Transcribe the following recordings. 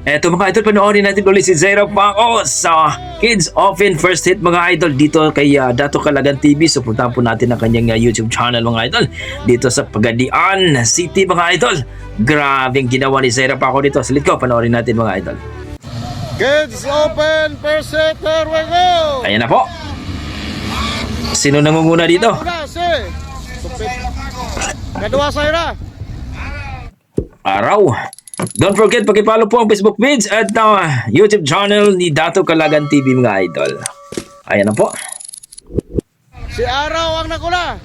Eto mga idol, panoorin natin ulit si Zaira Paco sa Kids Open First Hit mga idol dito kay Dato Calagan TV. So puntahan po natin ang kanyang YouTube channel mga idol dito sa Pagadian City mga idol. Grabing ginawa ni Zaira Paco dito. Salit ko, panoorin natin mga idol. Kids Open First Hit, here we go! Ayan na po. Sino nangunguna dito? Una, si Kadua Zaira. Araw. Don't forget, pakipollow po ang Facebook page at YouTube channel ni Dato Calagan TV mga idol. Ayan na po. Si Araw ang nakula.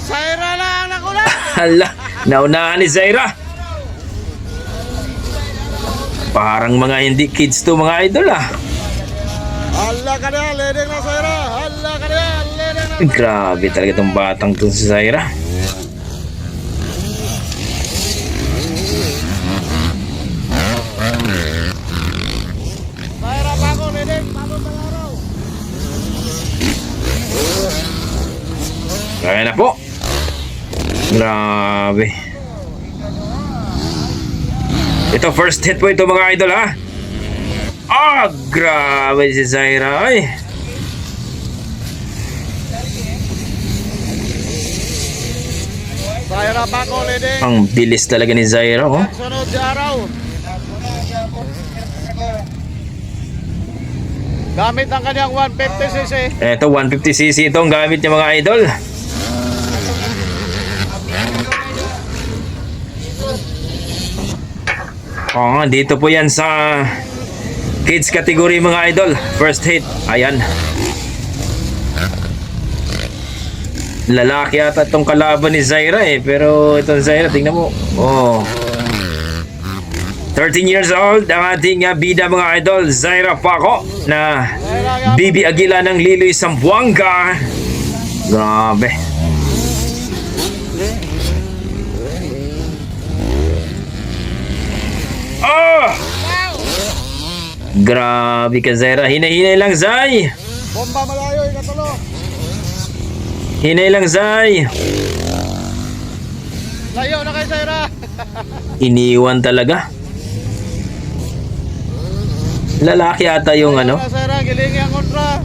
Zaira na ang nakula. Hala, naunahan ni Zaira. Parang mga hindi kids to mga idol Hala ka na, leading na Zaira. Hala ka na, leading na. Grabe talaga itong batang to si Zaira. Zaira Paco, leading. Paco sa Araw. Ayan na po. Grabe. Ito first hit po ito mga idol grabe si Zaira ay. Zaira Paco, leading. Ang bilis talaga ni Zaira Sunod si Araw. Gamit ang kanyang 150cc. Ito 150cc itong gamit niya mga idol. Dito po yan sa kids category mga idol. First hit. Ayan. Lalaki ata itong kalaban ni Zaira pero itong Zaira tingnan mo. 13 years old ang ating bida mga idol, Zaira Paco na Bibi Aguila ng Liloy Zamboanga. Grabe. Grabe ka Zaira, hinay-hinay lang Zay. Bomba malayo, ikatulo. Hinay lang Zay. Layo na kay Zaira. Iniwan talaga. Lalaki ata yung Zaira, gilingi ang kontra.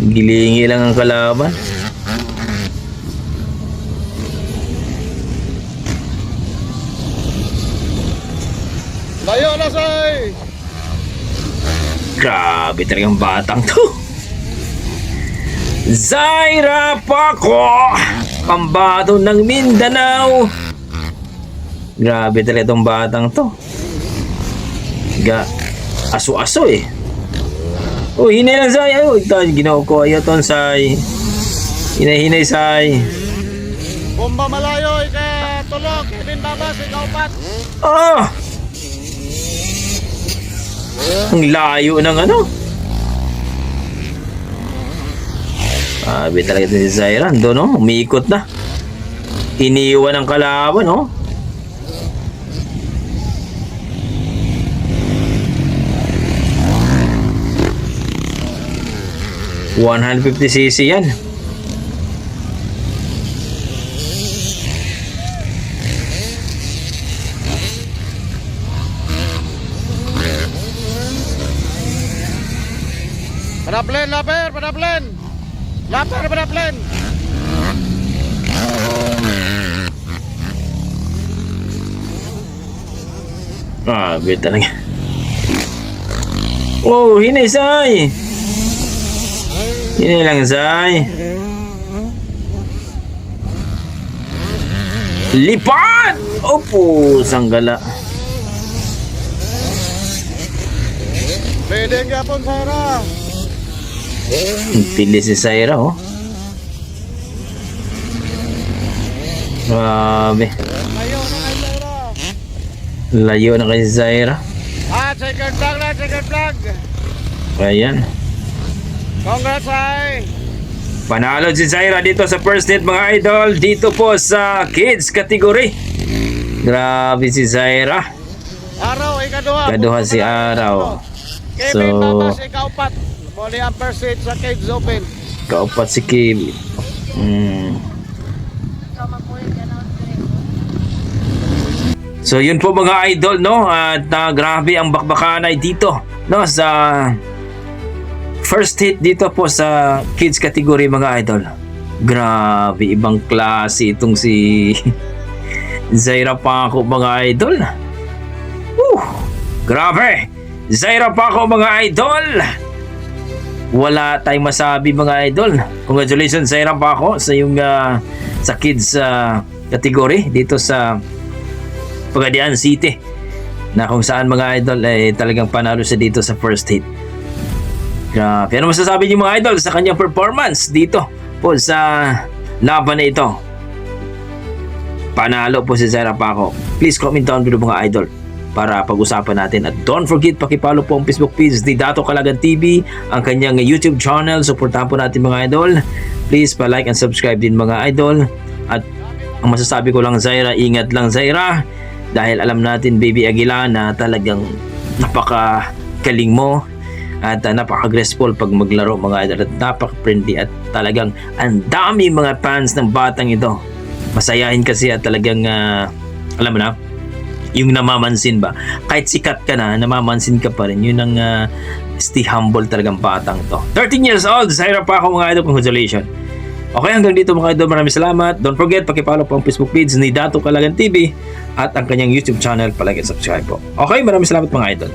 gilingi lang ang kalaban. Layo na Zay. Grabe talagang batang to. Zaira Paco, pambato ng Mindanao. Grabe talaga itong batang to. Aso-aso hinay lang Zay. Ginawa ko ayaw Say. Hinay-hinay Say. Bomba malayo, ikatulog. Kevin Babas, ikaupat. Ang layo ng Grabe talaga ito si Zaira. Doon umiikot na. Iniwan ang kalaban 150cc yan. Padaplen, laper, padaplen. Laper, padaplen. Grabe talaga. Hinay Zay. Hinay lang Zay. Lipat! Opo, sanggala. Leading yapon Zaira. Pili si Zaira Grabe. Layo na kay Zaira. Layo na kay Zaira. Second flag na, second flag. Ayan. Congrats ay. Panalo si Zaira dito sa first hit mga idol. Dito po sa kids category. Grabe si Zaira. Araw, ikaduha. Kaduha si Araw. Kevin Babas, ikaupat. Muli ang first hit sa Kids Open. Kaupat si Kim. So yun po mga idol, no? At grabe ang bakbakanay dito, no? Sa first hit dito po sa kids category mga idol. Grabe, ibang klase itong si Zaira Paco mga idol. Grabe! Zaira Paco mga idol! Wala tayong masabi mga idol. Congratulations Zaira Paco sa yung sa kids category dito sa Pagadian City, na kung saan mga idol ay talagang panalo siya dito sa first hit. Grabe. Ano masasabi niyo mga idol sa kanyang performance dito po sa laban na ito? Panalo po si Zaira Paco. Please comment down below mga idol para pag-usapan natin. At don't forget, pakipollow po ang Facebook page ni Dato Calagan TV, ang kanyang YouTube channel. Suportahan po natin mga idol. Please pa-like and subscribe din mga idol. At ang masasabi ko lang Zaira, ingat lang Zaira. Dahil alam natin Baby Aguila na talagang napaka-galing mo at napaka-graceful pag maglaro mga idol. At napaka-friendly at talagang ang dami mga fans ng batang ito. Masayahin kasi at talagang alam mo na, yung namamansin ba, kahit sikat ka na, namamansin ka pa rin. Yun ang stay humble talagang batang to. 13 years old, Zaira Paco mga idol, congratulations. Okay, hanggang dito mga idol, maraming salamat. Don't forget, pakipollow po ang Facebook page ni Dato Calagan TV at ang kanyang YouTube channel, palike at subscribe po. Okay, maraming salamat mga idol.